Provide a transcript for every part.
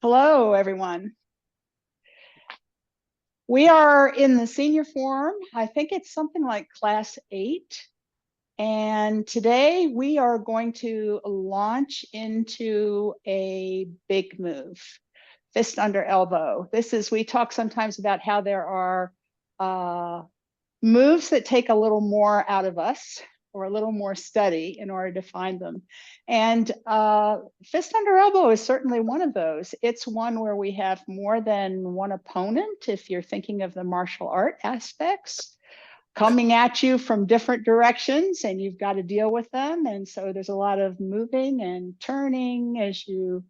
Hello, everyone. We are in the senior form. I think it's something like class 8. And today we are going to launch into a big move, fist under elbow. We talk sometimes about how there are moves that take a little more out of us or a little more study in order to find them. And fist under elbow is certainly one of those. It's one where we have more than one opponent, if you're thinking of the martial art aspects, coming at you from different directions, and you've got to deal with them. And so there's a lot of moving and turning as you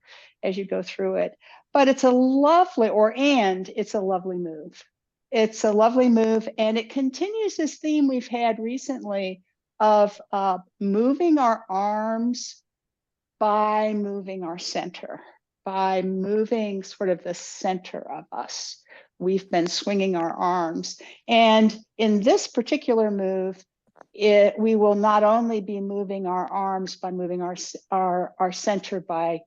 go through it. But it's a lovely move. It's a lovely move, and it continues this theme we've had recently of moving our arms by moving our center, by moving sort of the center of us. We've been swinging our arms. And in this particular move, we will not only be moving our arms by moving our center by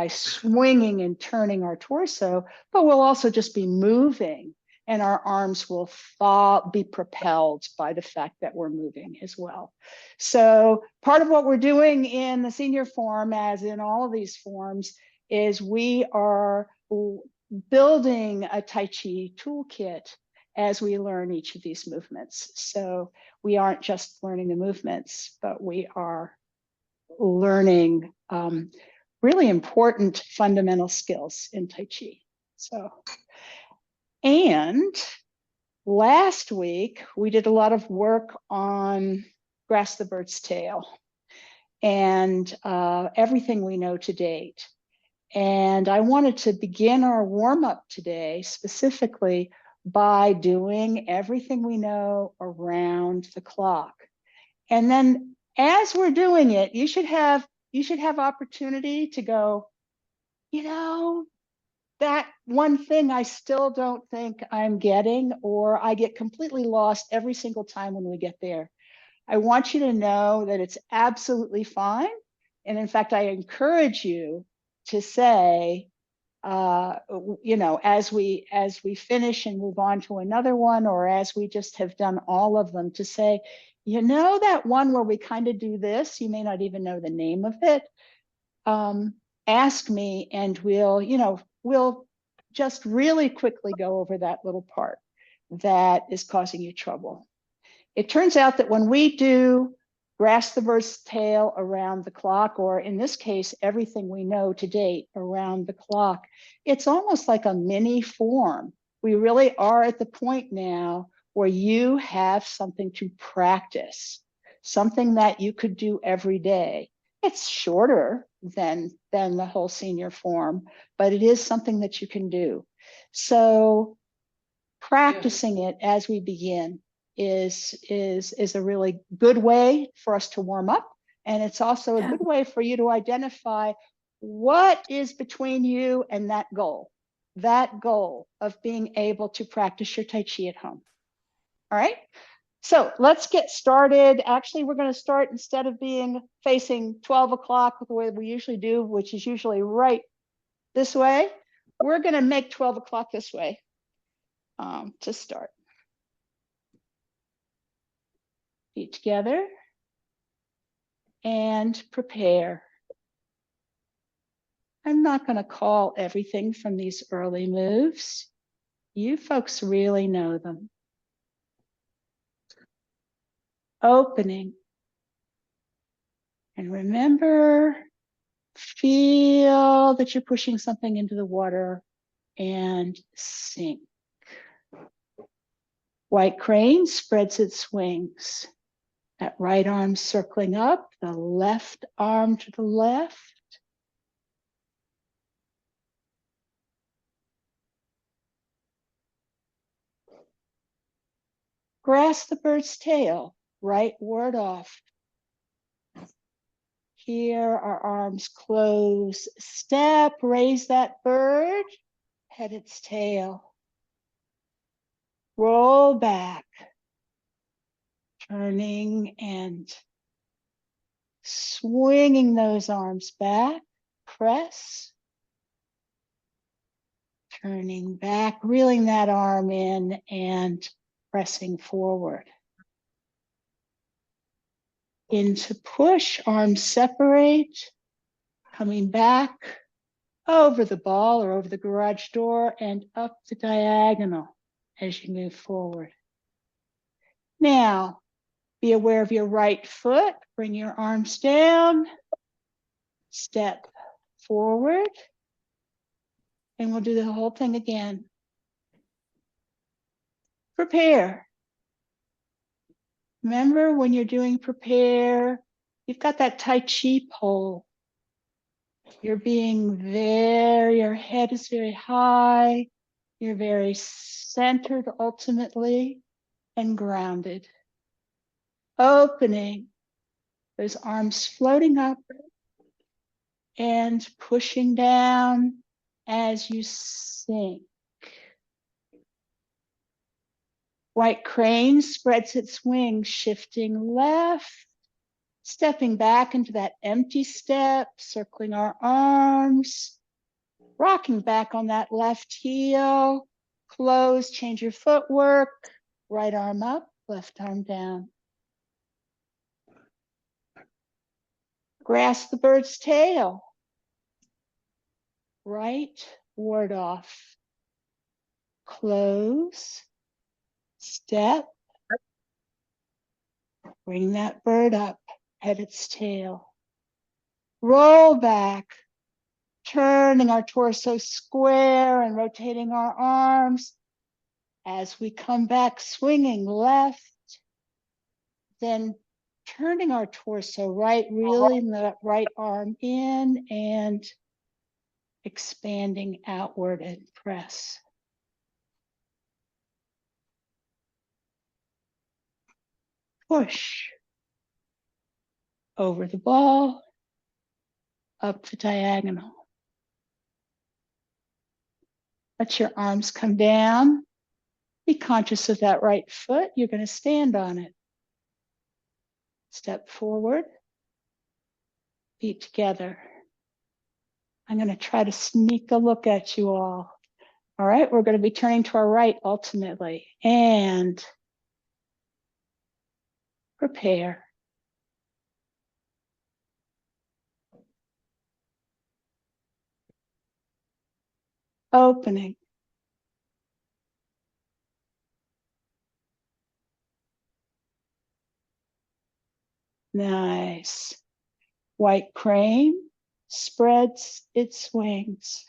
swinging and turning our torso, but we'll also just be moving, and our arms will be propelled by the fact that we're moving as well. So part of what we're doing in the senior form, as in all of these forms, is we are building a Tai Chi toolkit as we learn each of these movements. So we aren't just learning the movements, but we are learning really important fundamental skills in Tai Chi. And last week, we did a lot of work on Grasp the Bird's Tail and everything we know to date. And I wanted to begin our warm-up today specifically by doing everything we know around the clock. And then as we're doing it, you should have opportunity to go, that one thing I still don't think I'm getting, or I get completely lost every single time when we get there. I want you to know that it's absolutely fine. And in fact, I encourage you to say, as we finish and move on to another one, or as we just have done all of them, to say, that one where we kind of do this, you may not even know the name of it. Ask me, and we'll just really quickly go over that little part that is causing you trouble. It turns out that when we do Grasp the Bird's Tail around the clock, or in this case, everything we know to date around the clock, it's almost like a mini form. We really are at the point now where you have something to practice, something that you could do every day. It's shorter than the whole senior form, but it is something that you can do. So practicing it as we begin is a really good way for us to warm up. And it's also a good way for you to identify what is between you and that goal of being able to practice your Tai Chi at home. All right. So let's get started. Actually, we're going to start, instead of being facing 12 o'clock the way we usually do, which is usually right this way, we're going to make 12 o'clock this way to start. Feet together and prepare. I'm not going to call everything from these early moves. You folks really know them. Opening. And remember, feel that you're pushing something into the water, and sink. White crane spreads its wings. That right arm circling up, the left arm to the left. Grasp the bird's tail, right ward off. Here, our arms close. Step, raise that bird, head its tail. Roll back, turning and swinging those arms back. Press. Turning back, reeling that arm in and pressing forward. Into push, arms separate, coming back over the ball or over the garage door and up the diagonal as you move forward. Now, be aware of your right foot. Bring your arms down, step forward, and we'll do the whole thing again. Prepare. Remember, when you're doing prepare, you've got that Tai Chi pole. You're your head is very high. You're very centered ultimately and grounded. Opening, those arms floating up and pushing down as you sink. White crane spreads its wings, shifting left, stepping back into that empty step, circling our arms, rocking back on that left heel, close, change your footwork, right arm up, left arm down. Grasp the bird's tail, right ward off, close, step, bring that bird up, head its tail. Roll back, turning our torso square and rotating our arms as we come back, swinging left, then turning our torso right, reeling that right arm in and expanding outward and press. Push over the ball, up the diagonal. Let your arms come down. Be conscious of that right foot. You're going to stand on it. Step forward, feet together. I'm going to try to sneak a look at you all. All right, we're going to be turning to our right ultimately. And prepare. Opening. Nice. White crane spreads its wings.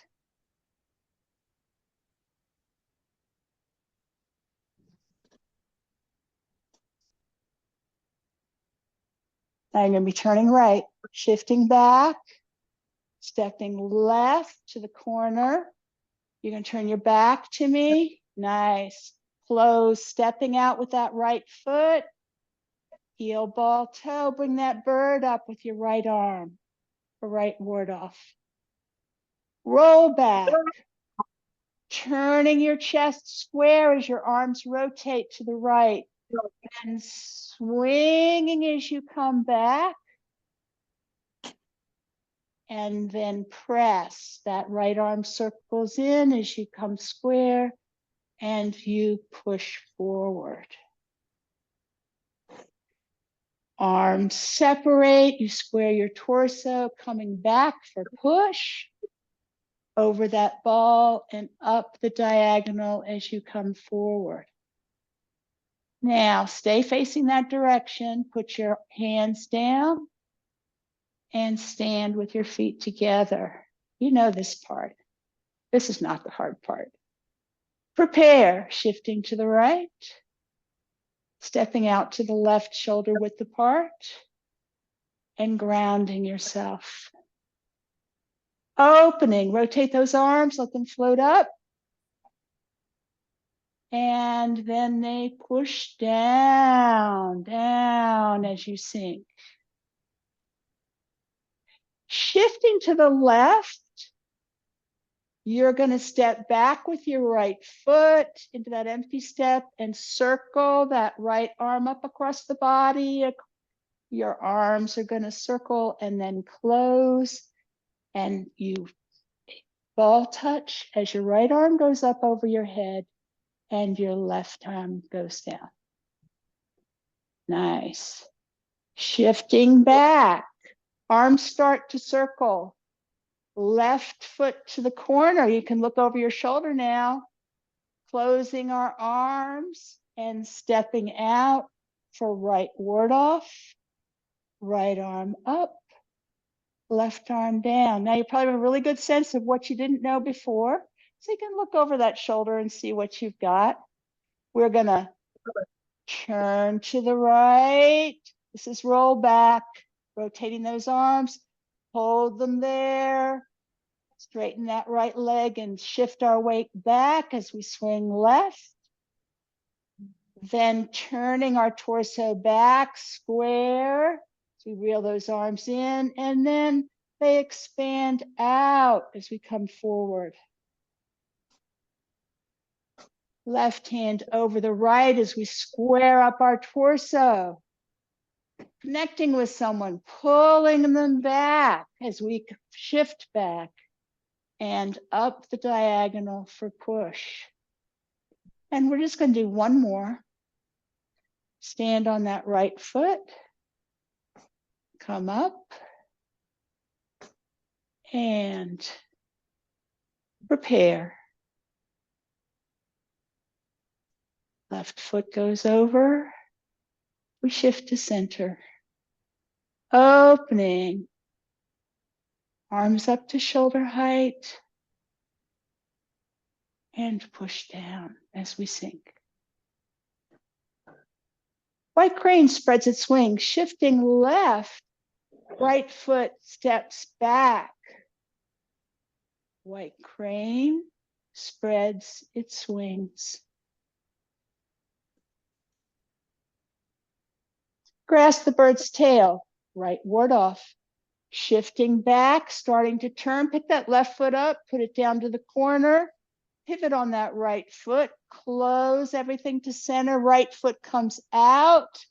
Now you're going to be turning right, shifting back, stepping left to the corner. You're going to turn your back to me. Nice. Close, stepping out with that right foot. Heel, ball, toe. Bring that bird up with your right arm, or right ward off. Roll back. Turning your chest square as your arms rotate to the right. And swinging as you come back. And then press. That right arm circles in as you come square and you push forward. Arms separate, you square your torso, coming back for push over that ball and up the diagonal as you come forward. Now stay facing that direction, put your hands down and stand with your feet together. You know this part. This is not the hard part. Prepare, shifting to the right, stepping out to the left shoulder width apart, and grounding yourself. Opening, rotate those arms, let them float up. And then they push down, down as you sink. Shifting to the left, you're going to step back with your right foot into that empty step and circle that right arm up across the body. Your arms are going to circle and then close, and you Ball touch as your right arm goes up over your head and your left arm goes down. Nice. Shifting back. Arms start to circle. Left foot to the corner. You can look over your shoulder now. Closing our arms and stepping out for right ward off. Right arm up. Left arm down. Now you probably have a really good sense of what you didn't know before. So you can look over that shoulder and see what you've got. We're going to turn to the right. This is roll back, rotating those arms. Hold them there. Straighten that right leg and shift our weight back as we swing left. Then turning our torso back, square. So we reel those arms in, and then they expand out as we come forward. Left hand over the right as we square up our torso. Connecting with someone, pulling them back as we shift back and up the diagonal for push. And we're just going to do one more. Stand on that right foot. Come up. And prepare. Left foot goes over. We shift to center. Opening. Arms up to shoulder height. And push down as we sink. White crane spreads its wings, shifting left. Right foot steps back. White crane spreads its wings. Grasp the bird's tail, right ward off. Shifting back, starting to turn, pick that left foot up, put it down to the corner, pivot on that right foot, close everything to center, right foot comes out,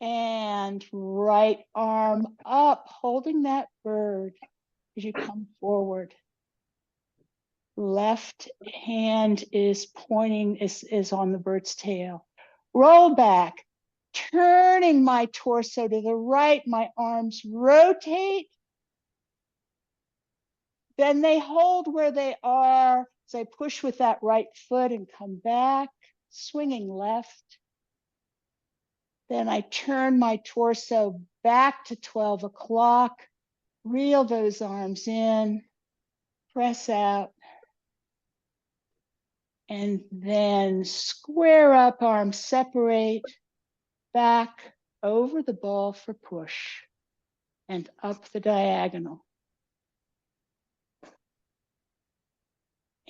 and right arm up, holding that bird as you come forward. Left hand is pointing, is on the bird's tail. Roll back, turning my torso to the right, my arms rotate. Then they hold where they are. So I push with that right foot and come back, swinging left. Then I turn my torso back to 12 o'clock, reel those arms in, press out, and then square up, arms separate, back over the ball for push, and up the diagonal.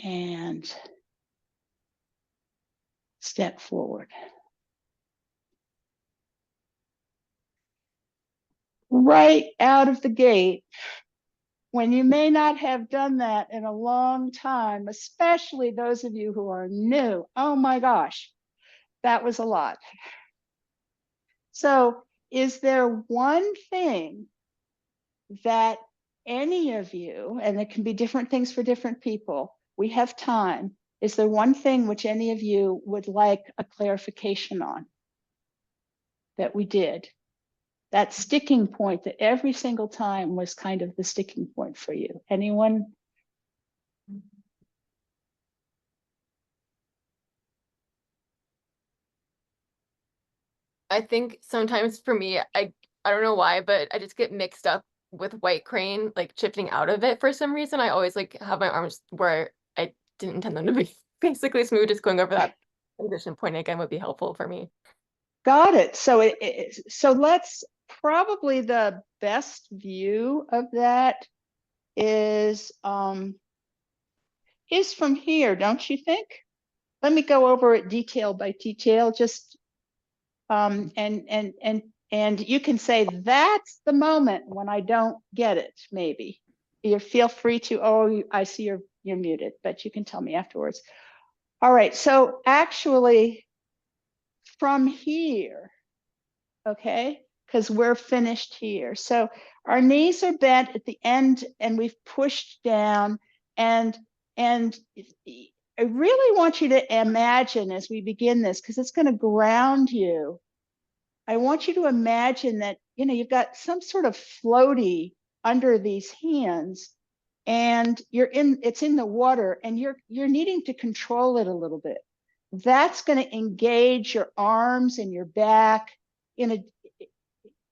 And step forward. Right out of the gate, when you may not have done that in a long time, especially those of you who are new, oh my gosh, that was a lot. So is there one thing that any of you, and it can be different things for different people, we have time, is there one thing which any of you would like a clarification on that we did? That sticking point that every single time was kind of the sticking point for you. Anyone? I think sometimes for me, I don't know why, but I just get mixed up with white crane, like shifting out of it for some reason. I always like have my arms where I didn't intend them to be basically smooth. Just going over that position point again would be helpful for me. Got it. So so let's probably the best view of that is from here, don't you think? Let me go over it detail by detail, just and you can say that's the moment when I don't get it. Maybe you feel free to. Oh, I see you're muted, but you can tell me afterwards. All right. So actually, from here, okay, because we're finished here. So our knees are bent at the end and we've pushed down And I really want you to imagine as we begin this, because it's going to ground you. I want you to imagine that, you know, you've got some sort of floaty under these hands, and it's in the water, and you're needing to control it a little bit. That's going to engage your arms and your back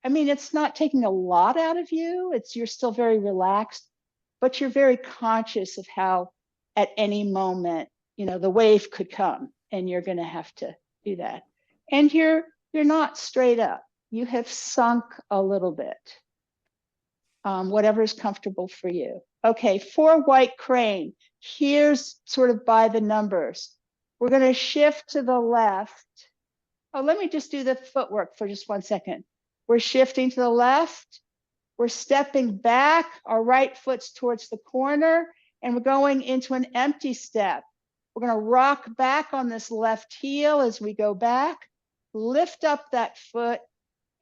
I mean, it's not taking a lot out of you. You're still very relaxed, but you're very conscious of how at any moment, you know, the wave could come and you're going to have to do that. And you're not straight up. You have sunk a little bit. Whatever is comfortable for you. Okay, for white crane, here's sort of by the numbers. We're going to shift to the left. Oh, let me just do the footwork for just 1 second. We're shifting to the left. We're stepping back. Our right foot's towards the corner, and we're going into an empty step. We're going to rock back on this left heel as we go back, lift up that foot,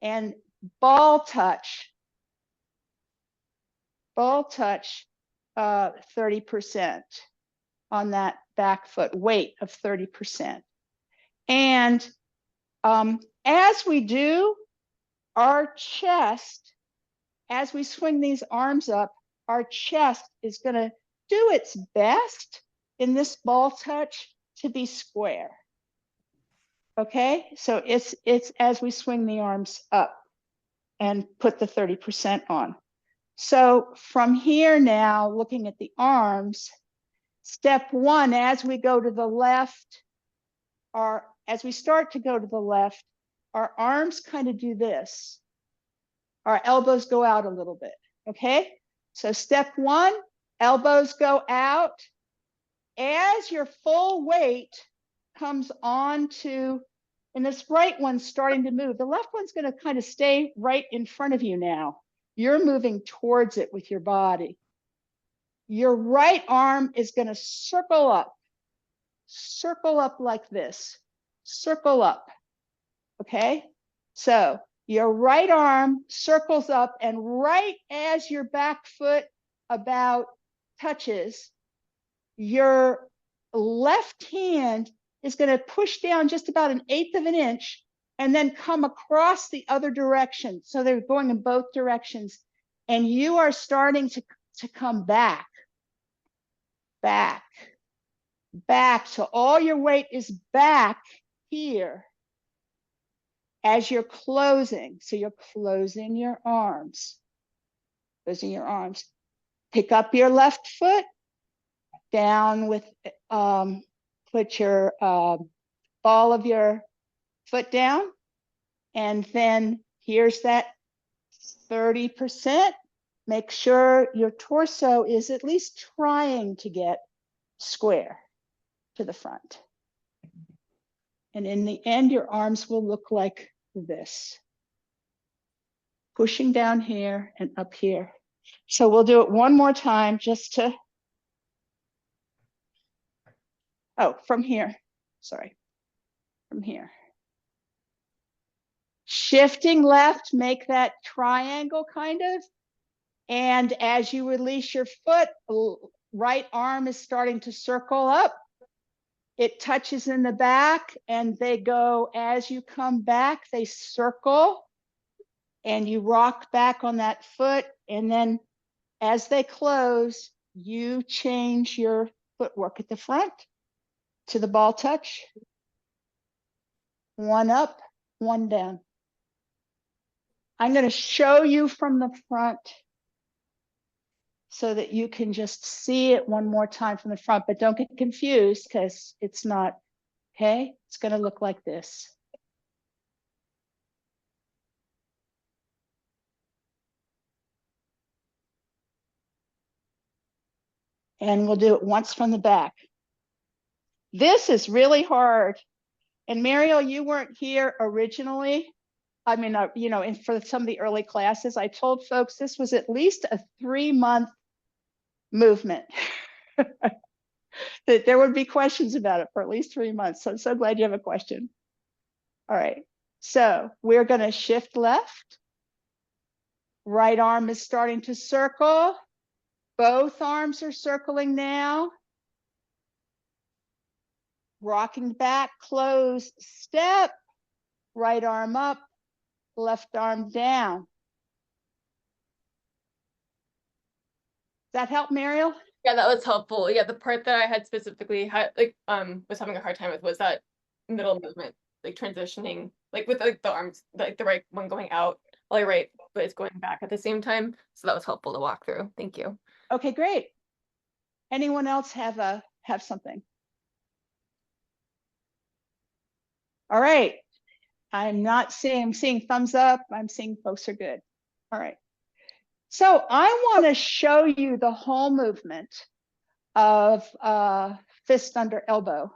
and ball touch 30% on that back foot, weight of 30%. And as we do, our chest, as we swing these arms up, our chest is going to do its best in this ball touch to be square. Okay, so it's as we swing the arms up and put the 30% on. So from here now, looking at the arms, step one, as we go to the left, as we start to go to the left, our arms kind of do this. Our elbows go out a little bit, okay? So step one, elbows go out. As your full weight comes onto, and this right one's starting to move, the left one's going to kind of stay right in front of you now. You're moving towards it with your body. Your right arm is going to circle up like this, circle up, okay? So your right arm circles up, and right as your back foot about touches, your left hand is going to push down just about 1/8 of an inch and then come across the other direction. So they're going in both directions, and you are starting to come back. So all your weight is back here as you're closing. So you're closing your arms. Pick up your left foot, down with, put your ball of your foot down, and then here's that 30%. Make sure your torso is at least trying to get square to the front. And in the end, your arms will look like this, pushing down here and up here. So we'll do it one more time just to, from here, from here. Shifting left, make that triangle kind of. And as you release your foot, right arm is starting to circle up. It touches in the back, and they go, as you come back, they circle, and you rock back on that foot. And then as they close, you change your footwork at the front to the ball touch. One up, one down. I'm going to show you from the front so that you can just see it one more time from the front, but don't get confused because it's not, okay? It's going to look like this. And we'll do it once from the back. This is really hard. And Mariel, you weren't here originally. I mean, you know, for some of the early classes, I told folks this was at least a 3-month movement. That there would be questions about it for at least 3 months. So I'm so glad you have a question. All right, so we're going to shift left. Right arm is starting to circle. Both arms are circling now. Rocking back, close, step, right arm up, left arm down. Does that help, Mariel? Yeah, that was helpful. Yeah, the part that I had specifically had was having a hard time with was that middle movement, like transitioning, like with like the arms, like the right one going out, while your right foot is going back at the same time. So that was helpful to walk through. Thank you. Okay, great. Anyone else have something? All right. I'm seeing thumbs up. I'm seeing folks are good. All right. So I want to show you the whole movement of fist under elbow.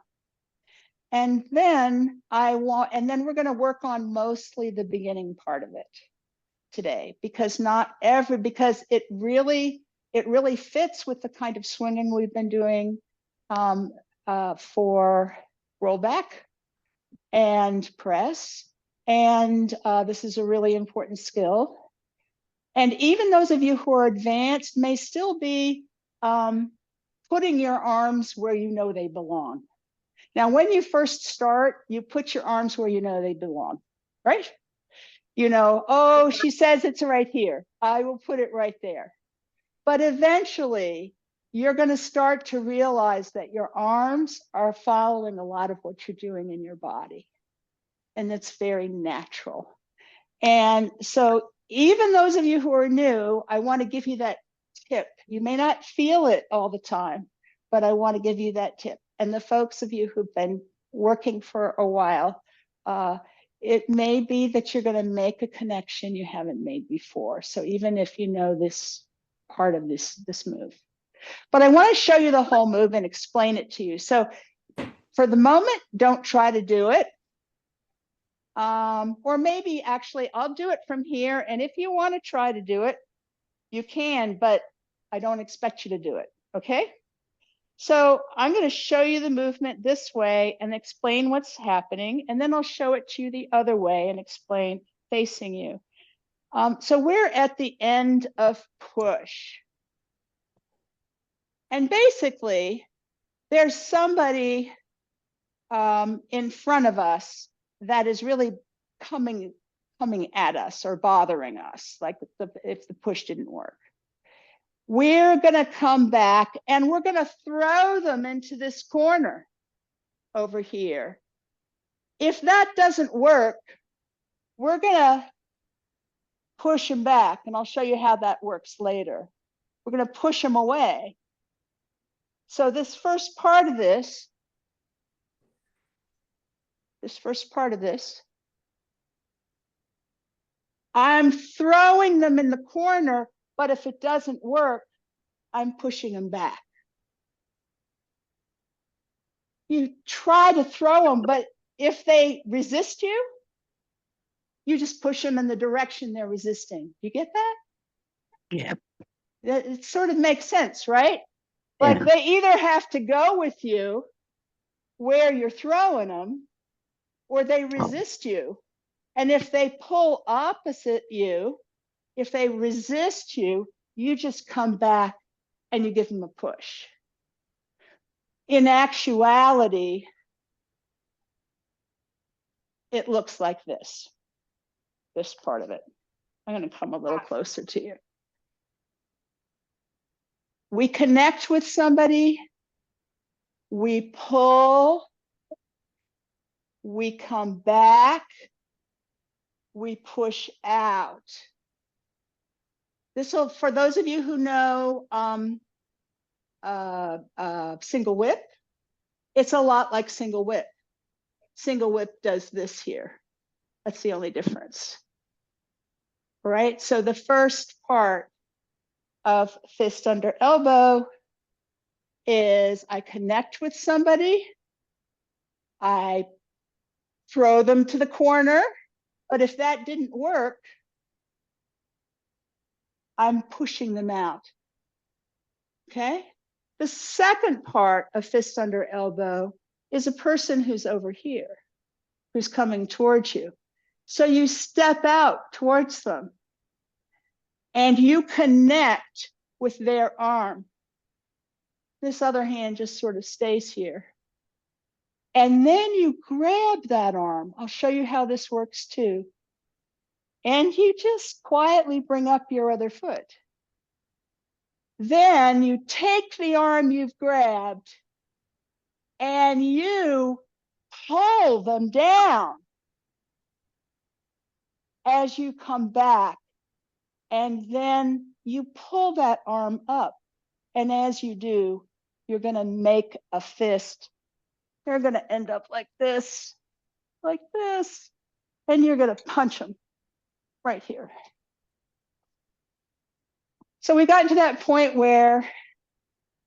And then we're going to work on mostly the beginning part of it today, because it really fits with the kind of swinging we've been doing for rollback and press. And this is a really important skill. And even those of you who are advanced may still be putting your arms where you know they belong. Now, when you first start, you put your arms where you know they belong, right? You know, oh, she says it's right here. I will put it right there. But eventually, you're going to start to realize that your arms are following a lot of what you're doing in your body. And it's very natural. And so even those of you who are new, I want to give you that tip. You may not feel it all the time, but I want to give you that tip. And the folks of you who've been working for a while, it may be that you're going to make a connection you haven't made before. So even if you know this part of this move, but I want to show you the whole move and explain it to you. So for the moment, don't try to do it. Or maybe actually I'll do it from here. And if you want to try to do it, you can, but I don't expect you to do it. Okay. So I'm going to show you the movement this way and explain what's happening. And then I'll show it to you the other way and explain facing you. So we're at the end of push. And basically there's somebody in front of us that is really coming at us or bothering us, like if the push didn't work. We're going to come back and we're going to throw them into this corner over here. If that doesn't work, we're going to push them back, and I'll show you how that works later. We're going to push them away. So this first part of this, I'm throwing them in the corner, but if it doesn't work, I'm pushing them back. You try to throw them, but if they resist you, you just push them in the direction they're resisting. You get that? Yeah. It sort of makes sense, right? Like they either have to go with you where you're throwing them, or they resist you. And if they pull opposite you, if they resist you, you just come back and you give them a push. In actuality, it looks like this part of it. I'm going to come a little closer to you. We connect with somebody, we pull, we come back, we push out. This will, for those of you who know single whip, it's a lot like single whip. Single whip does this here. That's the only difference. All right, so the first part of fist under elbow is I connect with somebody, I throw them to the corner, but if that didn't work, I'm pushing them out. Okay. The second part of fist under elbow is a person who's over here, who's coming towards you. So you step out towards them and you connect with their arm. This other hand just sort of stays here. And then you grab that arm. I'll show you how this works too. And you just quietly bring up your other foot. Then you take the arm you've grabbed and you pull them down as you come back. And then you pull that arm up. And as you do, you're going to make a fist. They're going to end up like this, and you're going to punch them right here. So we got to that point where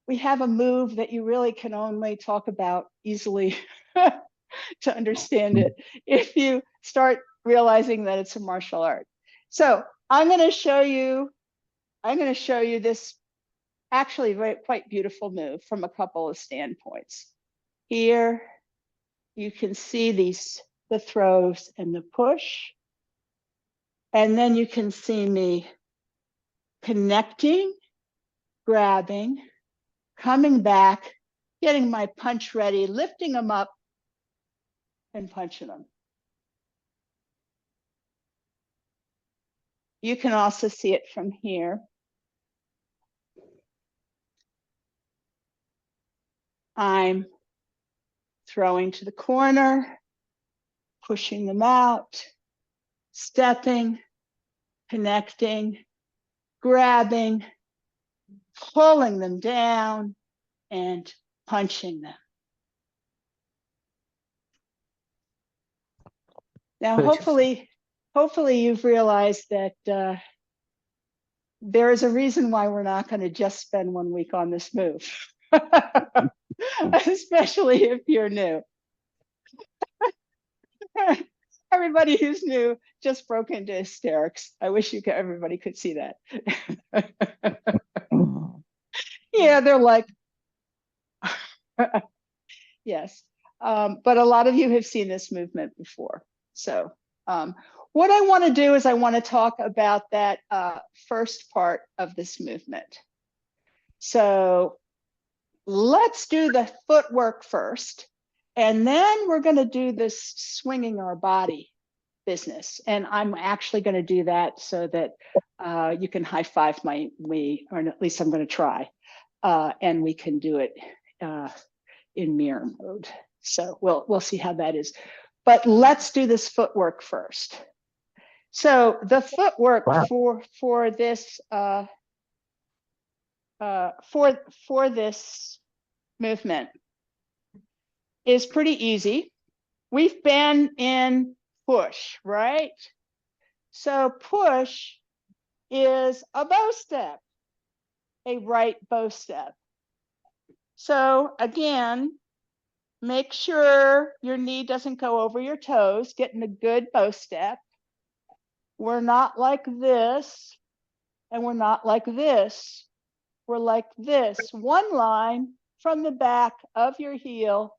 we have a move that you really can only talk about easily to understand it if you start realizing that it's a martial art. So I'm going to show you this actually quite beautiful move from a couple of standpoints. Here you can see the throws and the push. And then you can see me connecting, grabbing, coming back, getting my punch ready, lifting them up and punching them. You can also see it from here. I'm throwing to the corner, pushing them out, stepping, connecting, grabbing, pulling them down, and punching them. Now, hopefully you've realized that there is a reason why we're not going to just spend 1 week on this move, especially if you're new. Everybody who's new just broke into hysterics. I wish everybody could see that. Yeah, they're like, yes. But a lot of you have seen this movement before. So what I want to do is I want to talk about that first part of this movement. So let's do the footwork first, and then we're going to do this swinging our body business. And I'm actually going to do that so that you can high five me, or at least I'm going to try, and we can do it in mirror mode. So we'll see how that is. But let's do this footwork first. So the footwork for this for this movement is pretty easy. We've been in push, right? So push is a bow step, a right bow step. So again, make sure your knee doesn't go over your toes, getting a good bow step. We're not like this, and we're not like this. We're like this, one line from the back of your heel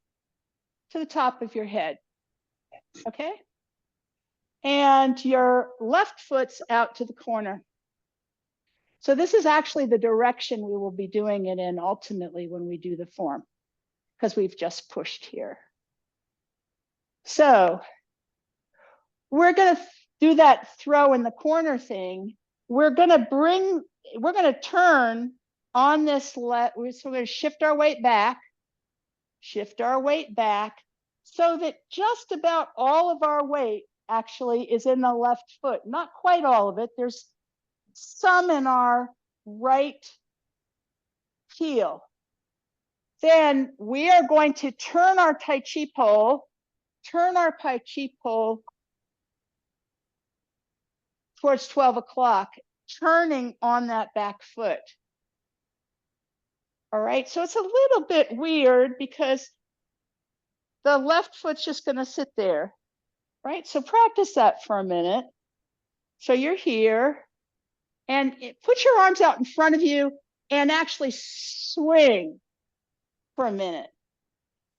to the top of your head, okay? And your left foot's out to the corner. So this is actually the direction we will be doing it in ultimately when we do the form, because we've just pushed here. So we're going to do that throw in the corner thing. We're going to turn on this, so we're going to shift our weight back, so that just about all of our weight actually is in the left foot. Not quite all of it. There's some in our right heel. Then we are going to turn our Tai Chi pole, towards 12 o'clock, turning on that back foot. All right, so it's a little bit weird because the left foot's just going to sit there, right? So practice that for a minute. So you're here, and put your arms out in front of you and actually swing for a minute.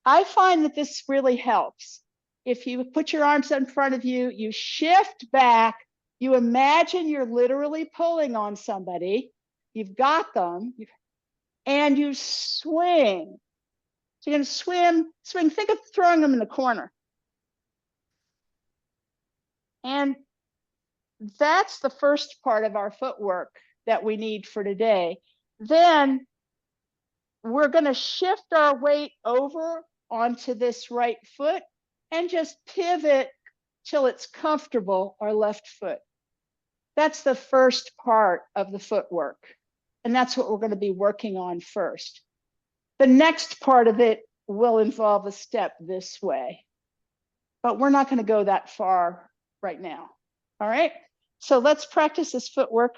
I find that this really helps. If you put your arms in front of you, you shift back, you imagine you're literally pulling on somebody, you've got them, and you swing. So you're going to swing, think of throwing them in the corner. And that's the first part of our footwork that we need for today. Then we're going to shift our weight over onto this right foot and just pivot till it's comfortable, our left foot. That's the first part of the footwork. And that's what we're going to be working on first. The next part of it will involve a step this way, but we're not going to go that far right now. All right, so let's practice this footwork.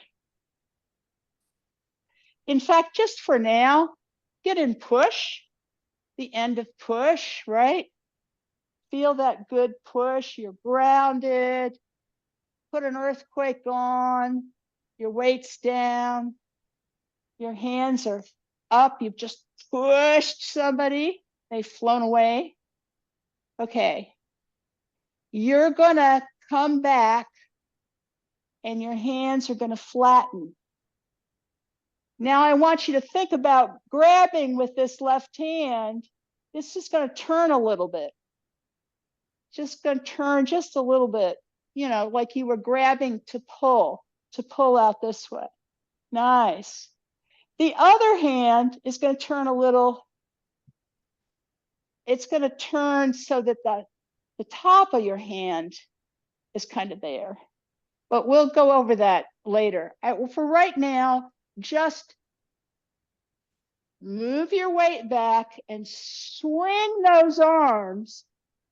In fact, just for now, get in push, the end of push, right? Feel that good push, you're grounded. Put an earthquake on, your weight's down, your hands are up, you've just pushed somebody, they've flown away. Okay, you're gonna come back and your hands are gonna flatten. Now I want you to think about grabbing with this left hand. This is gonna turn a little bit. Just gonna turn just a little bit, you know, like you were grabbing to pull out this way. Nice. The other hand is going to turn a little, it's going to turn so that the top of your hand is kind of there. But we'll go over that later. For right now, just move your weight back and swing those arms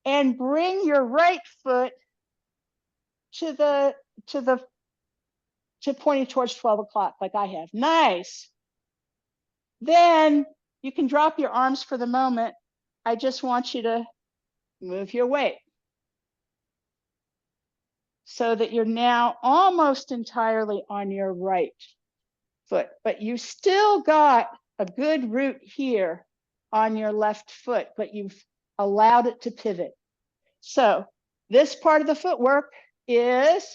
and bring your right foot to pointing towards 12 o'clock like I have. Nice. Then you can drop your arms for the moment. I just want you to move your weight so that you're now almost entirely on your right foot, but you still got a good root here on your left foot, but you've allowed it to pivot. So this part of the footwork is,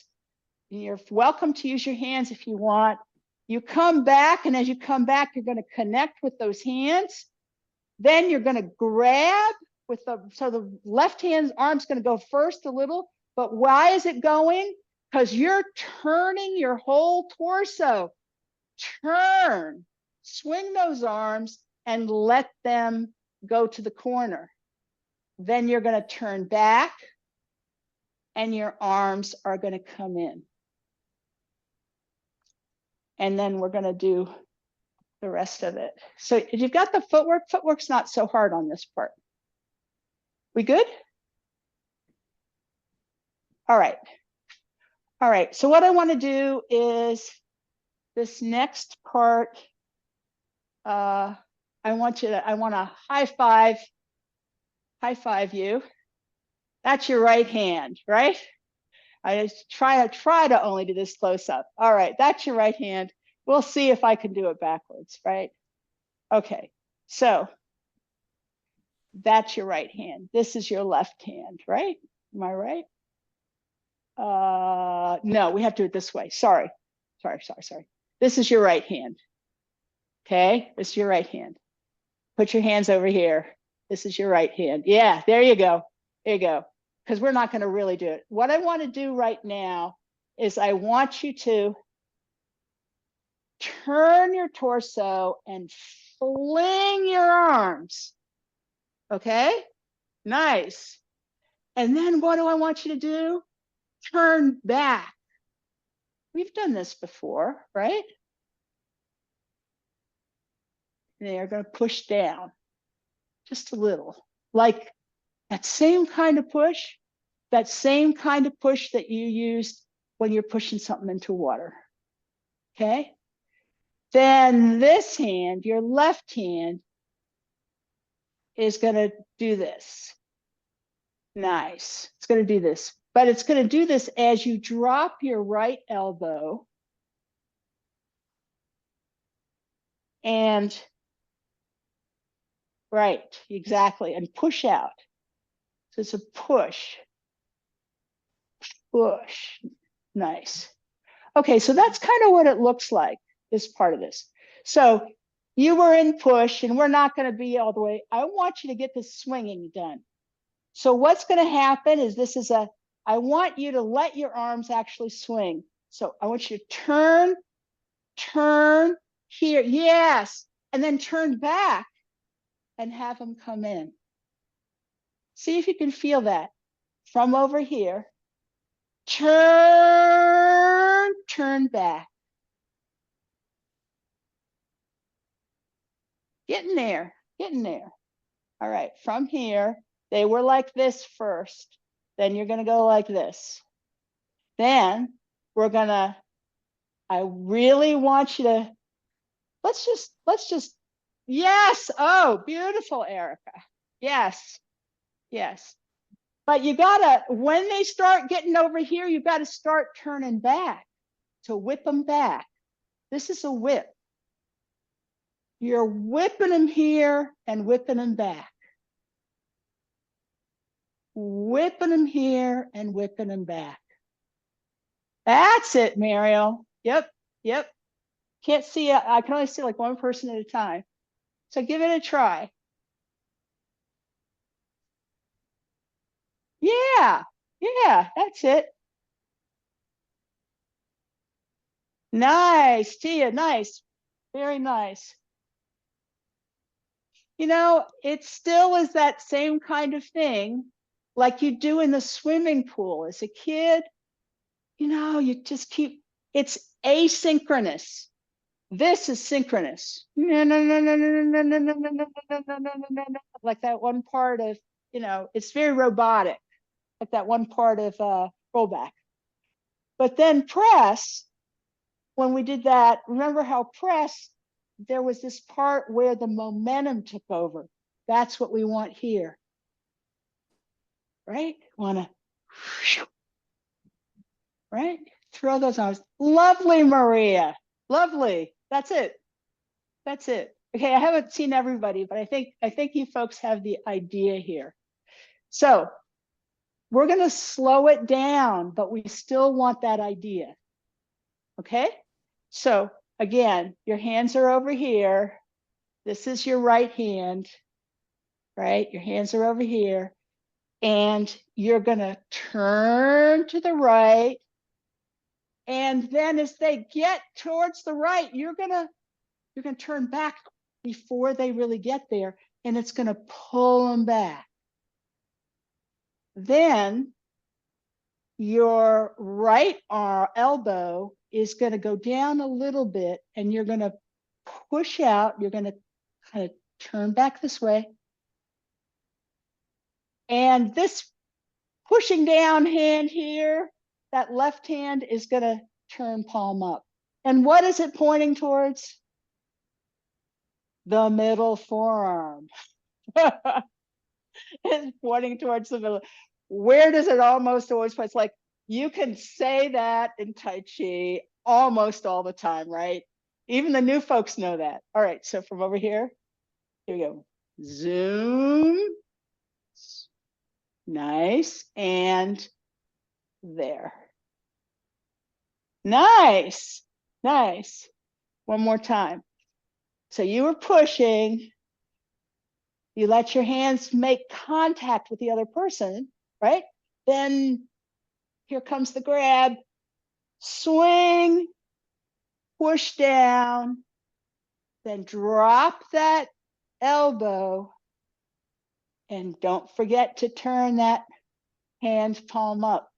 you're welcome to use your hands if you want. You come back, and as you come back, you're going to connect with those hands. Then you're going to grab with so the left hand's arm's going to go first a little, but why is it going? Because you're turning your whole torso. Turn, swing those arms and let them go to the corner. Then you're going to turn back and your arms are going to come in. And then we're going to do the rest of it. So if you've got the footwork, footwork's not so hard on this part. We good? All right. All right. So what I want to do is this next part. I want to high five you. That's your right hand, right? I try to only do this close up. All right, that's your right hand. We'll see if I can do it backwards, right? Okay, so that's your right hand. This is your left hand, right? Am I right? No, we have to do it this way. Sorry. This is your right hand. Okay, this is your right hand. Put your hands over here. This is your right hand. Yeah, there you go. There you go. Because we're not going to really do it. What I want to do right now is I want you to turn your torso and fling your arms. Okay? Nice. And then what do I want you to do? Turn back. We've done this before, right? And they're going to push down just a little, like that same kind of push that you used when you're pushing something into water. Okay? Then this hand, your left hand, is going to do this. Nice. It's going to do this. But it's going to do this as you drop your right elbow and right, exactly, and push out. So it's a push. Push. Nice. Okay, so that's kind of what it looks like. this part of this. So you were in push, and we're not going to be all the way. I want you to get this swinging done. So what's going to happen is I want you to let your arms actually swing. So I want you to turn here. Yes. And then turn back and have them come in. See if you can feel that from over here. Turn back. Getting there. All right, from here, they were like this first. Then you're going to go like this. Then I really want you to, let's just, yes. Oh, beautiful, Erica. Yes. But you gotta, when they start getting over here, you gotta start turning back to whip them back. This is a whip. You're whipping them here and whipping them back. Whipping them here and whipping them back. That's it, Mariel. Yep. Can't see it. I can only see like one person at a time. So give it a try. Yeah, that's it. Nice, Tia, nice. Very nice. You know, it still is that same kind of thing like you do in the swimming pool as a kid. You know, you just keep, it's asynchronous. This is synchronous. Like that one part of, you know, it's very robotic, like that one part of rollback. But then press, when we did that, remember how press, there was this part where the momentum took over. That's what we want here. Right? Want to, right? Throw those arms. Lovely, Maria. Lovely. That's it. Okay, I haven't seen everybody, but I think you folks have the idea here. So we're going to slow it down, but we still want that idea. Okay? So again, your hands are over here. This is your right hand, right? Your hands are over here. And you're going to turn to the right. And then as they get towards the right, you're going to turn back before they really get there. And it's going to pull them back. Then your right elbow is going to go down a little bit, and you're going to push out. You're going to kind of turn back this way. And this pushing down hand here, that left hand is going to turn palm up. And what is it pointing towards? The middle forearm. It's pointing towards the middle. Where does it almost always point? It's like you can say that in Tai Chi almost all the time, right? Even the new folks know that. All right, so from over here we go. Zoom. Nice. And there. Nice. One more time. So you were pushing. You let your hands make contact with the other person, right? Then here comes the grab. Swing, push down, then drop that elbow, and don't forget to turn that hand palm up.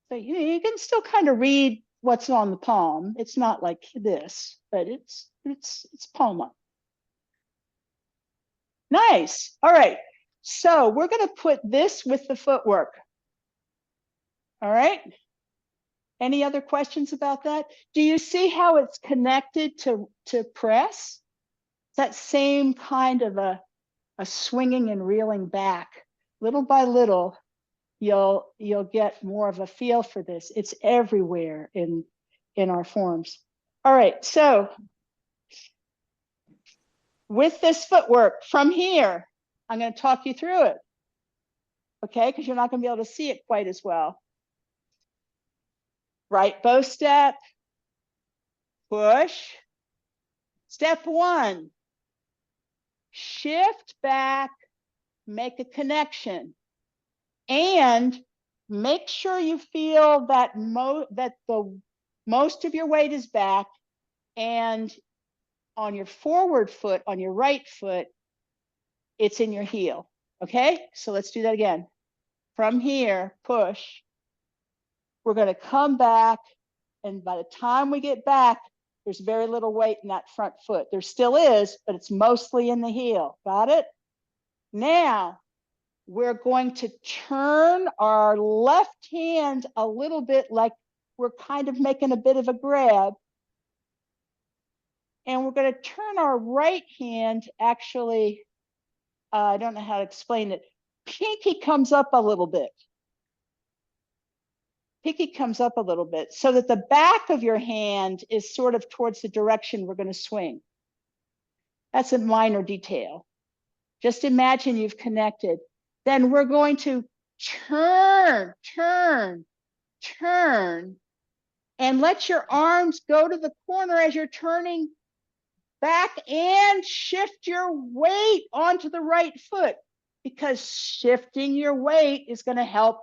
So you can still kind of read what's on the palm. It's not like this, but it's palm up. Nice. All right. So we're going to put this with the footwork. All right. Any other questions about that? Do you see how it's connected to press? That same kind of a swinging and reeling back. Little by little, you'll get more of a feel for this. It's everywhere in our forms. All right, so with this footwork from here, I'm going to talk you through it. Okay, because you're not going to be able to see it quite as well. Right bow step, push. Step one, shift back, make a connection, and make sure you feel that the most of your weight is back, and on your forward foot, on your right foot, it's in your heel. Okay, so let's do that again. From here, push. We're going to come back, and by the time we get back, there's very little weight in that front foot. There still is, but it's mostly in the heel. Got it? Now, we're going to turn our left hand a little bit, like we're kind of making a bit of a grab. And we're going to turn our right hand, actually, I don't know how to explain it. Pinky comes up a little bit. Pinky comes up a little bit so that the back of your hand is sort of towards the direction we're going to swing. That's a minor detail. Just imagine you've connected. Then we're going to turn, and let your arms go to the corner as you're turning back, and shift your weight onto the right foot, because shifting your weight is going to help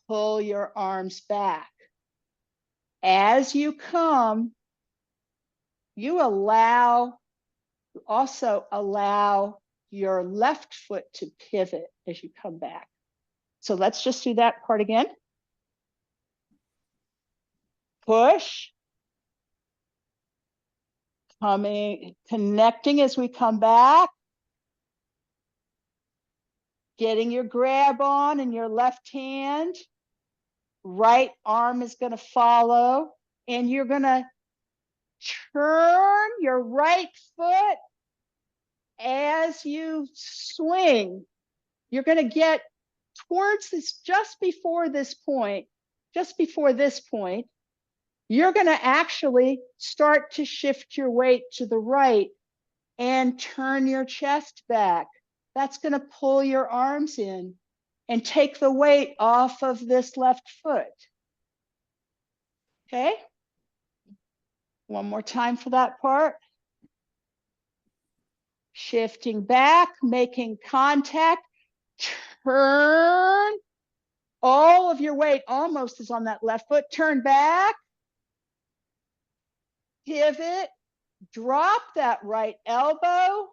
pull your arms back. As you come, you also allow your left foot to pivot as you come back. So let's just do that part again. Push. Connecting as we come back. Getting your grab on in your left hand. Right arm is going to follow, and you're going to turn your right foot as you swing. You're going to get towards this, just before this point, you're going to actually start to shift your weight to the right and turn your chest back. That's going to pull your arms in and take the weight off of this left foot. Okay? One more time for that part. Shifting back, making contact, turn. All of your weight almost is on that left foot. Turn back, pivot, drop that right elbow,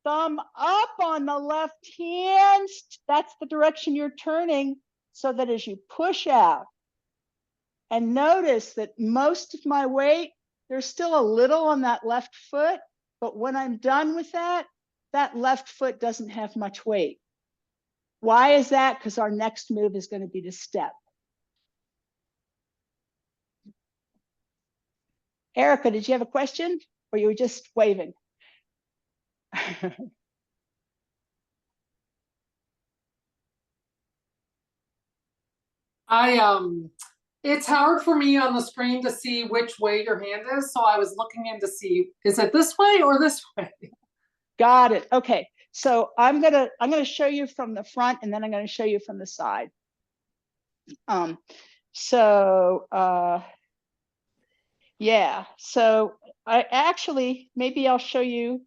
thumb up on the left hand. That's the direction you're turning, so that as you push out, and notice that most of my weight, there's still a little on that left foot, but when I'm done with that, that left foot doesn't have much weight. Why is that? Because our next move is going to be to step. Erica, did you have a question, or you were just waving? It's hard for me on the screen to see which way your hand is, so I was looking in to see, is it this way or this way? Got it. Okay, so I'm gonna show you from the front, and then I'm gonna show you from the side. Yeah, so I actually, maybe I'll show you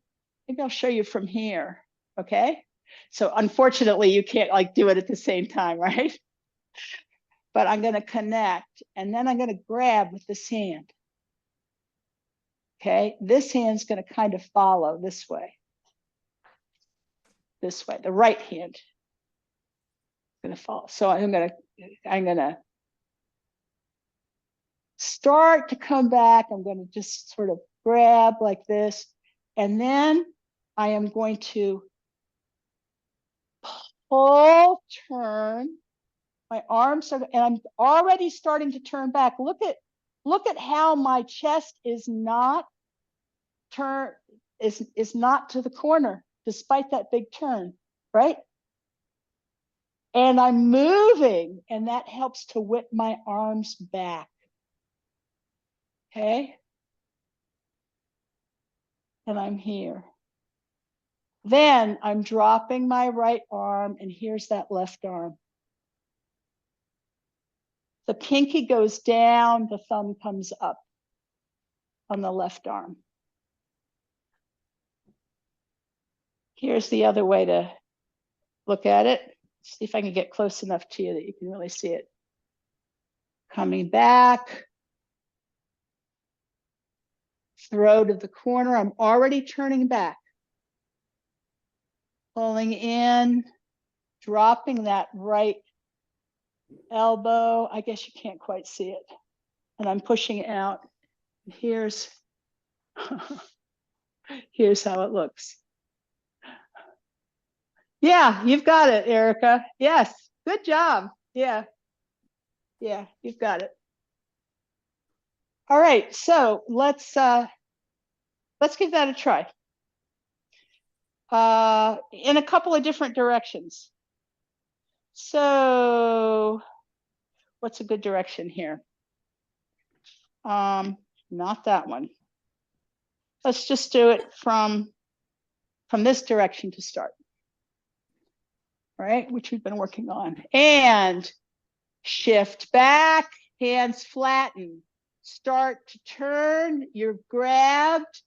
from here. Okay, so unfortunately you can't like do it at the same time, right? But I'm going to connect, and then I'm going to grab with this hand. Okay, this hand's going to kind of follow this way. This way, the right hand is going to follow. So I'm going to start to come back. I'm going to just sort of grab like this, and then I am going to pull, turn. My arms are, and I'm already starting to turn back. Look at how my chest is not not to the corner, despite that big turn, right? And I'm moving, and that helps to whip my arms back. Okay? And I'm here. Then I'm dropping my right arm, and here's that left arm. The pinky goes down, the thumb comes up on the left arm. Here's the other way to look at it. See if I can get close enough to you that you can really see it. Coming back. Throw to the corner. I'm already turning back. Pulling in, dropping that right elbow. I guess you can't quite see it. And I'm pushing out. Here's, here's how it looks. Yeah, you've got it, Erica. Yes, good job. Yeah, you've got it. All right, so let's give that a try. In a couple of different directions. So what's a good direction here? Not that one. Let's just do it from this direction to start. All right, which we've been working on. And shift back, hands flatten. Start to turn, you're grabbed,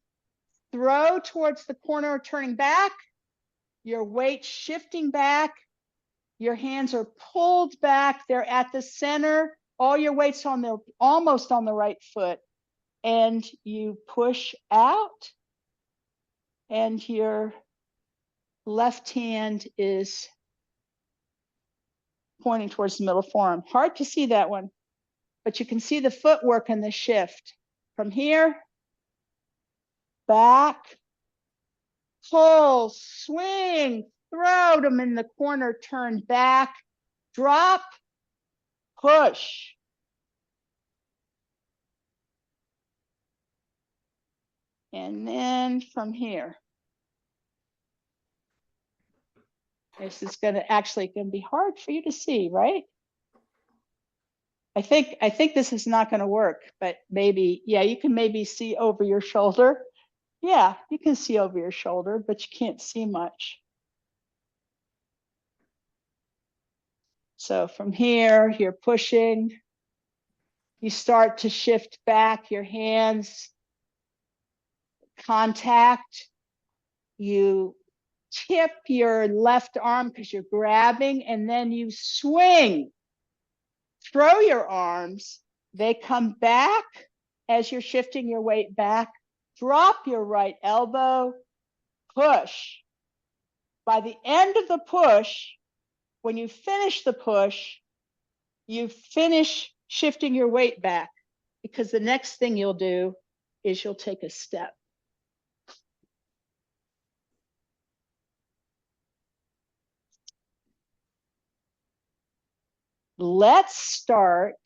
throw towards the corner, turning back, your weight shifting back, your hands are pulled back, they're at the center, all your weight's on the almost on the right foot, and you push out, and your left hand is pointing towards the middle forearm. Hard to see that one, but you can see the footwork and the shift. From here, back, pull, swing, throw them in the corner, turn back, drop, push. And then from here, this is going to be hard for you to see, right? I think this is not going to work, but maybe, yeah, you can maybe see over your shoulder. Yeah, you can see over your shoulder, but you can't see much. So from here, you're pushing. You start to shift back your hands, contact. You tip your left arm because you're grabbing, and then you swing. Throw your arms. They come back as you're shifting your weight back. Drop your right elbow, push. By the end of the push, when you finish the push, you finish shifting your weight back, because the next thing you'll do is you'll take a step. Let's start,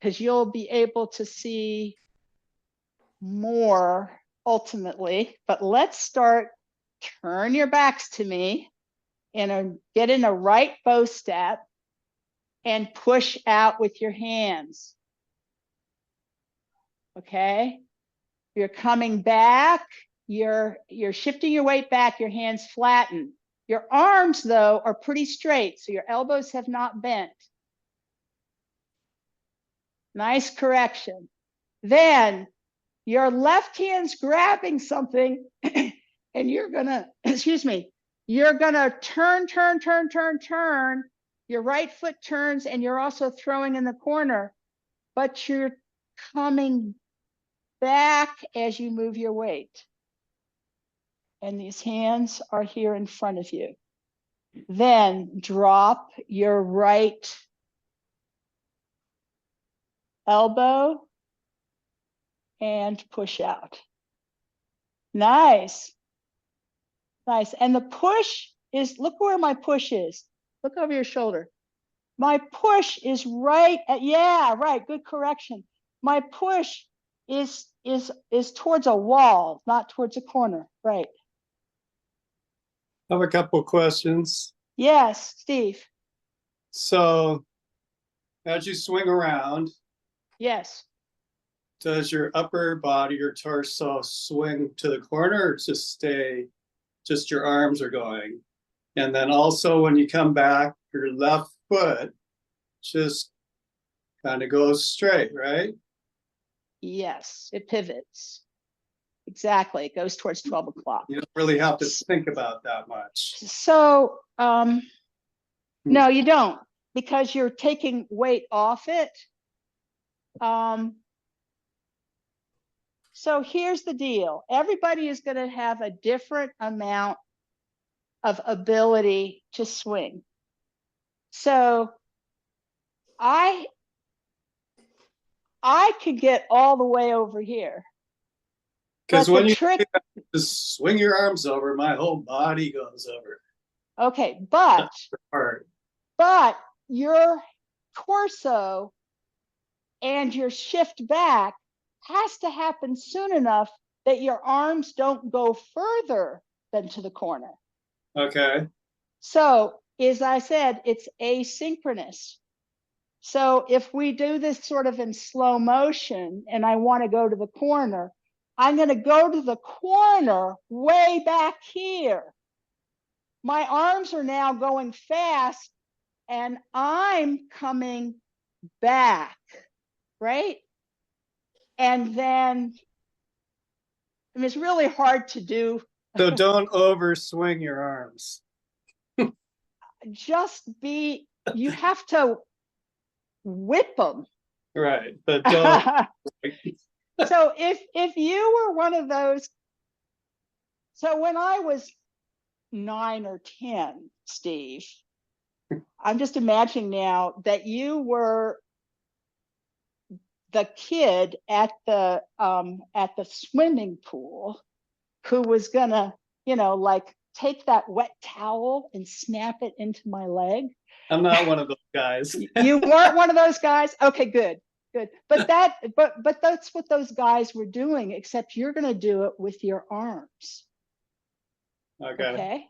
because you'll be able to see more ultimately, but let's start. Turn your backs to me and get in a right bow step and push out with your hands. Okay, you're coming back, you're shifting your weight back, your hands flatten. Your arms though are pretty straight, so your elbows have not bent. Nice correction. Then your left hand's grabbing something and you're gonna, excuse me, you're gonna turn. Your right foot turns and you're also throwing in the corner, but you're coming back as you move your weight. And these hands are here in front of you. Then drop your right elbow and push out. Nice. Nice. And the push is, look where my push is. Look over your shoulder. My push is right at, yeah, right. Good correction. My push is towards a wall, not towards a corner. Right. I have a couple of questions. Yes, Steve. So as you swing around, Yes. does your upper body or torso swing to the corner, or just stay, just your arms are going? And then also when you come back, your left foot just kind of goes straight, right? Yes, it pivots. Exactly. It goes towards 12 o'clock. You don't really have to think about that much. So, no, you don't, because you're taking weight off it. So here's the deal. Everybody is going to have a different amount of ability to swing. So I could get all the way over here. Because But when the you trick, just swing your arms over, my whole body goes over. okay, but Hard. your torso and your shift back has to happen soon enough that your arms don't go further than to the corner. Okay. So, as I said, it's asynchronous. So if we do this sort of in slow motion and I want to go to the corner, I'm going to go to the corner way back here. My arms are now going fast and I'm coming back, right? And then, I mean, it's really hard to do. So don't over swing your arms. Just be, you have to whip them. Right. But don't. So if you were one of those, so when I was 9 or 10, Steve, I'm just imagining now that you were the kid at the swimming pool who was gonna, like take that wet towel and snap it into my leg. I'm not one of those guys. You weren't one of those guys? Okay, good. But that's what those guys were doing, except you're gonna do it with your arms. Okay.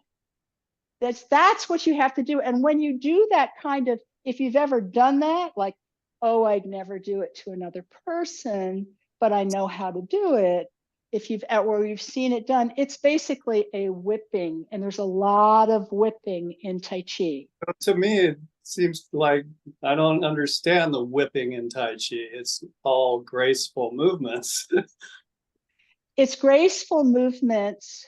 That's what you have to do. And when you do that kind of, if you've ever done that, like, oh, I'd never do it to another person, but I know how to do it. If you've seen it done, it's basically a whipping, and there's a lot of whipping in Tai Chi. To me, it seems like I don't understand the whipping in Tai Chi. It's all graceful movements. It's graceful movements.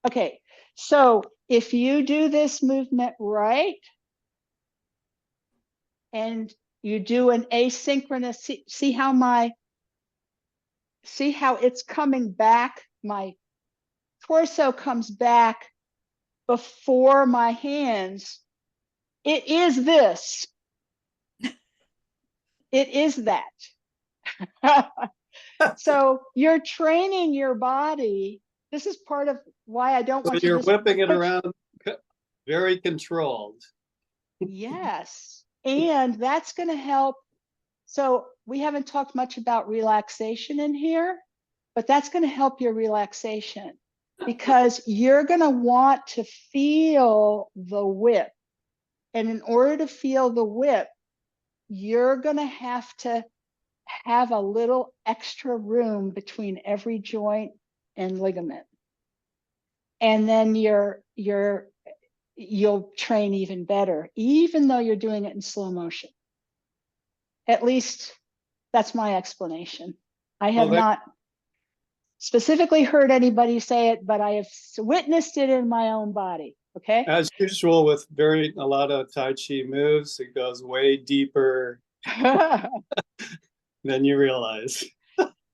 Okay, so if you do this movement right, and you do an asynchronous, see how it's coming back, my torso comes back before my hands. It is this. It is that. So you're training your body. This is part of why I don't So want you're you to whipping it around very controlled. Yes. And that's going to help. So we haven't talked much about relaxation in here, but that's going to help your relaxation because you're going to want to feel the whip. And in order to feel the whip, you're going to have a little extra room between every joint and ligament. And then you'll train even better, even though you're doing it in slow motion. At least that's my explanation. I have not specifically heard anybody say it, but I have witnessed it in my own body. Okay. As usual with a lot of Tai Chi moves, it goes way deeper than you realize.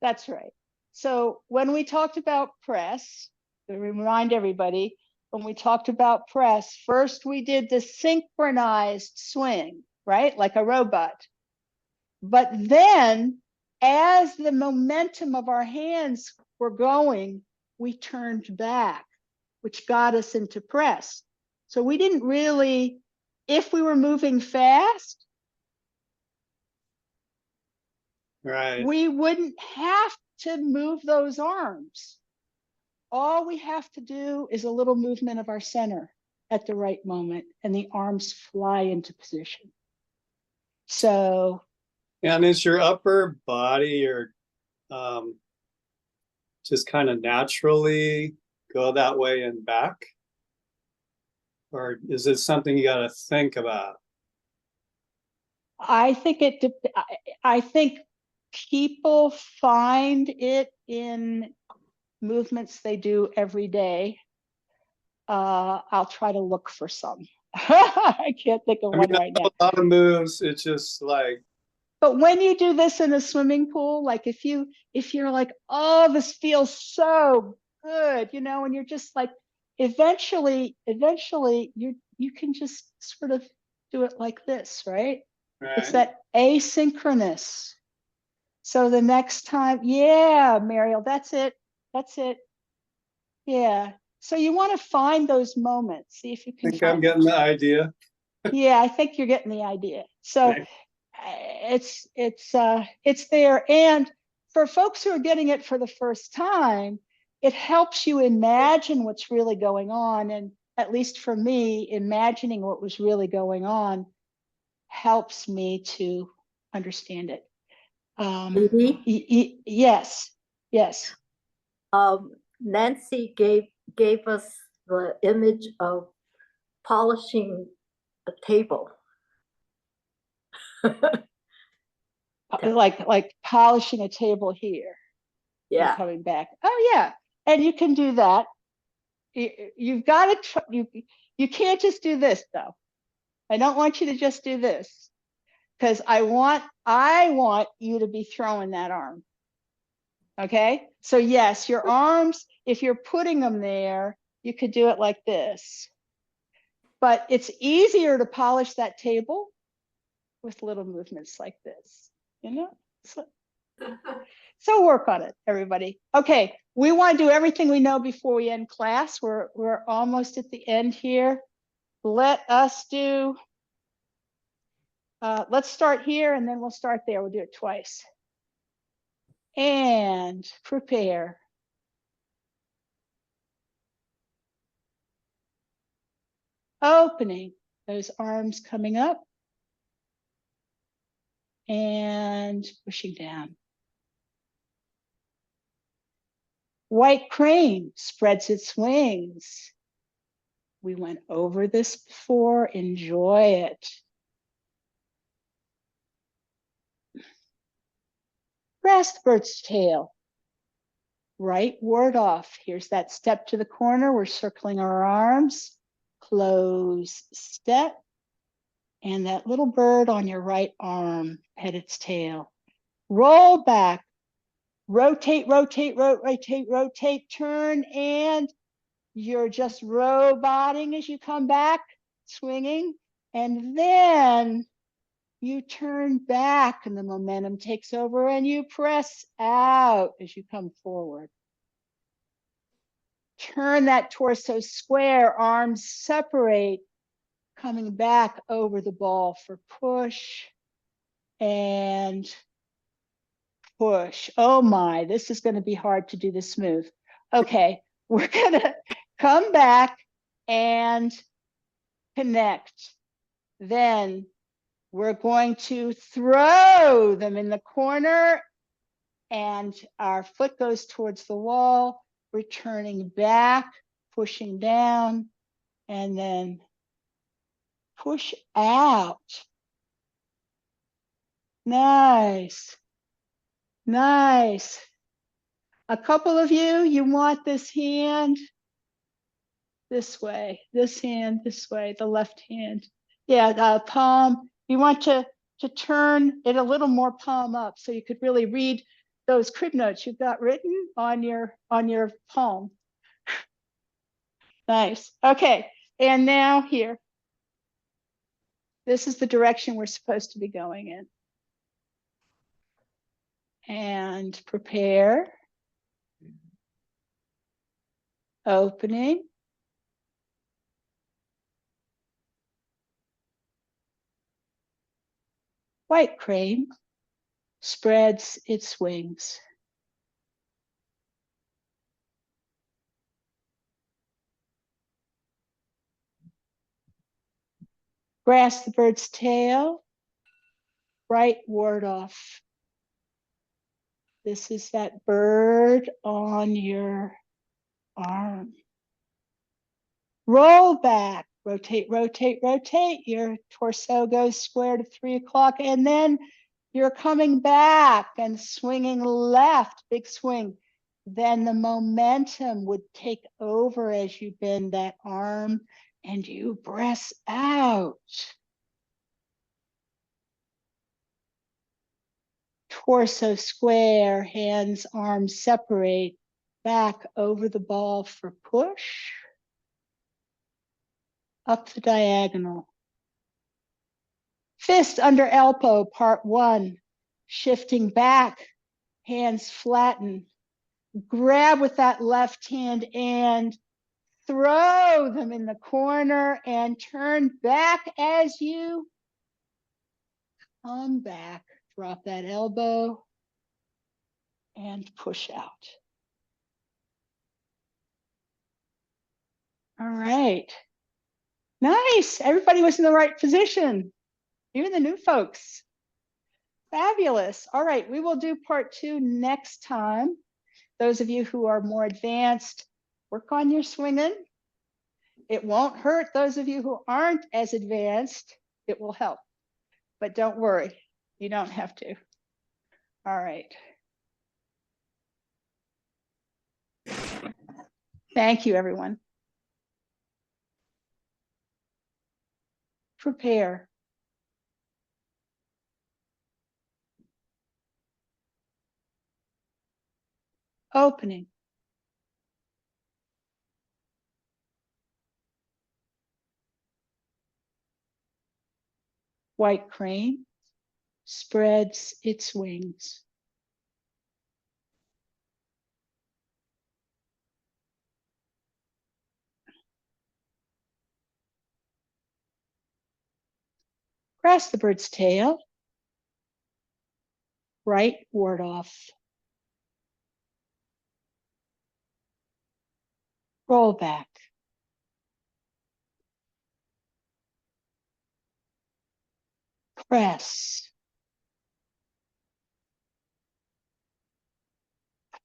That's right. So when we talked about press, to remind everybody, when we talked about press, first we did the synchronized swing, right? Like a robot. But then as the momentum of our hands were going, we turned back, which got us into press. So we didn't really, if we were moving fast, Right. we wouldn't have to move those arms. All we have to do is a little movement of our center at the right moment, and the arms fly into position. So, and is your upper body or just kind of naturally go that way and back? Or is it something you got to think about? I think I think people find it in movements they do every day. I'll try to look for some. I can't think of I mean, one right now. a lot of moves, it's just like, But when you do this in a swimming pool, like if you're like, oh, this feels so good, you know, and you're just like, eventually you can just sort of do it like this, right? It's right? that asynchronous. So the next time, yeah, Mariel, that's it. That's it. Yeah. So you want to find those moments. See if you I can think I'm find. getting the idea. Yeah, I think you're getting the idea. So Right. it's there. And for folks who are getting it for the first time, it helps you imagine what's really going on. And at least for me, imagining what was really going on helps me to understand it. Maybe Yes, yes. Nancy gave us the image of polishing a table. Like polishing a table here. And Yeah. coming back. Oh yeah, and you can do that. You've got to. You can't just do this though. I don't want you to just do this because I want you to be throwing that arm. Okay, so yes, your arms. If you're putting them there, you could do it like this. But it's easier to polish that table with little movements like this. You know. So work on it, everybody. Okay, we want to do everything we know before we end class. We're almost at the end here. Let us do, let's start here and then we'll start there. We'll do it twice. And prepare. Opening, those arms coming up and pushing down. White crane spreads its wings. We went over this before, enjoy it. Grasp bird's tail. Right ward off. Here's that step to the corner. We're circling our arms. Close step. And that little bird on your right arm, head its tail. Roll back. Rotate, rotate, rotate, rotate, turn, and you're just roboting as you come back, swinging. And then you turn back and the momentum takes over and you press out as you come forward. Turn that torso square, arms separate, coming back over the ball for push and push. Oh my, this is going to be hard to do this move. Okay, we're going to come back and connect. Then we're going to throw them in the corner and our foot goes towards the wall, returning back, pushing down, and then push out. Nice. Nice. A couple of you want this hand this way, this hand this way, the left hand. Yeah, palm. You want to turn it a little more palm up so you could really read those crib notes you've got written on your palm. Nice. Okay, and now here. This is the direction we're supposed to be going in. And prepare. Opening. White crane spreads its wings. Grasp the bird's tail, right ward off. This is that bird on your arm. Roll back, Rotate, rotate, rotate. Your torso goes square to 3 o'clock, and then you're coming back and swinging left, big swing. Then the momentum would take over as you bend that arm and you press out. Torso square, hands, arms separate, back over the ball for push. Up the diagonal. Fist under elbow, part 1. Shifting back, hands flatten. Grab with that left hand and throw them in the corner and turn back as you come back. Drop that elbow and push out. All right. Nice. Everybody was in the right position, even the new folks. Fabulous. All right, we will do part 2 next time. Those of you who are more advanced, work on your swinging. It won't hurt those of you who aren't as advanced. It will help, but don't worry, you don't have to. All right. Thank you, everyone. Prepare. Opening. White crane spreads its wings. Grasp the bird's tail. Right ward off. Roll back. Press.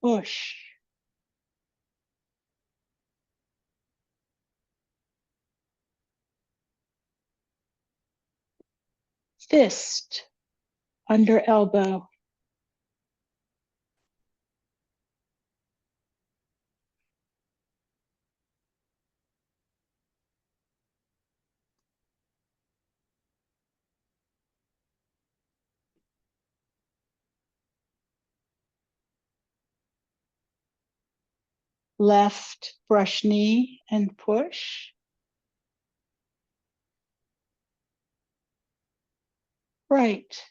Push. Fist under elbow. Left brush knee and push. Right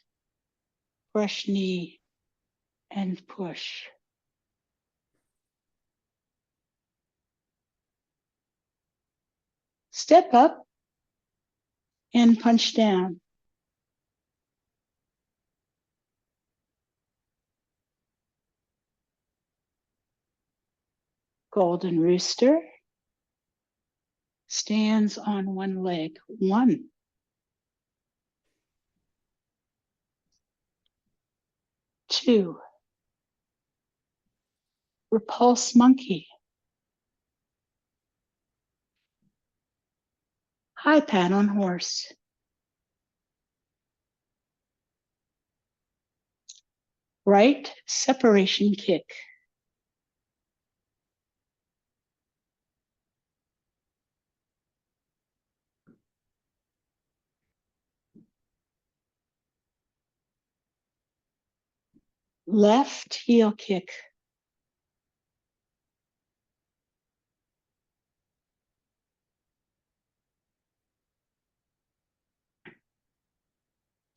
brush knee and push. Step up and punch down. Golden rooster stands on one leg. 1, 2. Repulse monkey. High pat on horse. Right separation kick. Left heel kick.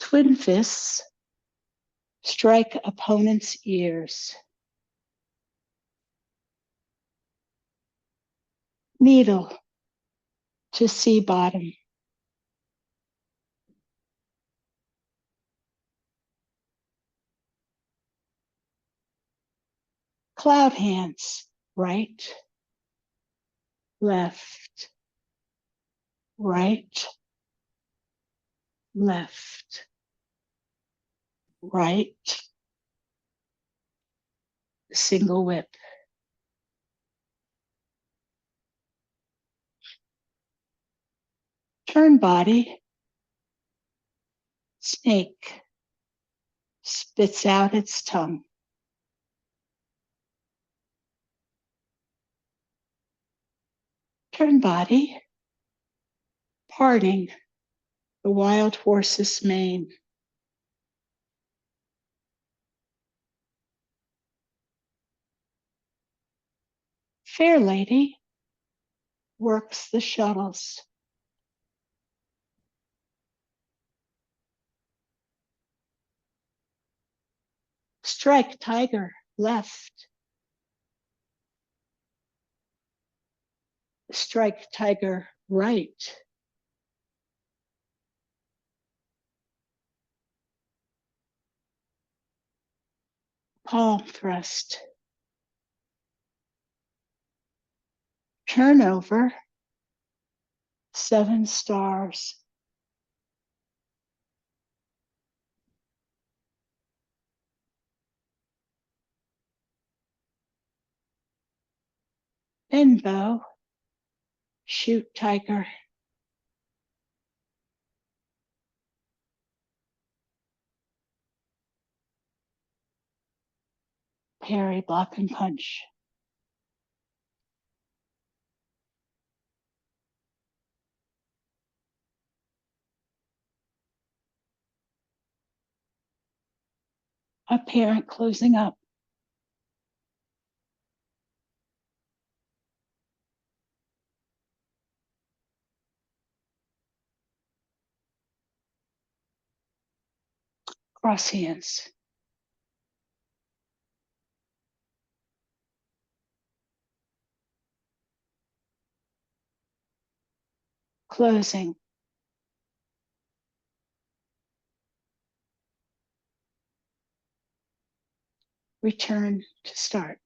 Twin fists. Strike opponent's ears. Needle to see bottom. Cloud hands. Right, left, right, left, right, single whip. Turn body. Snake spits out its tongue. Turn body. Parting the wild horse's mane. Fair lady works the shuttles. Strike tiger left. Strike tiger right. Palm thrust. Turn over. 7 stars. Bend bow. Shoot tiger. Parry, block, and punch. A parent closing up. Cross hands. Closing. Return to start.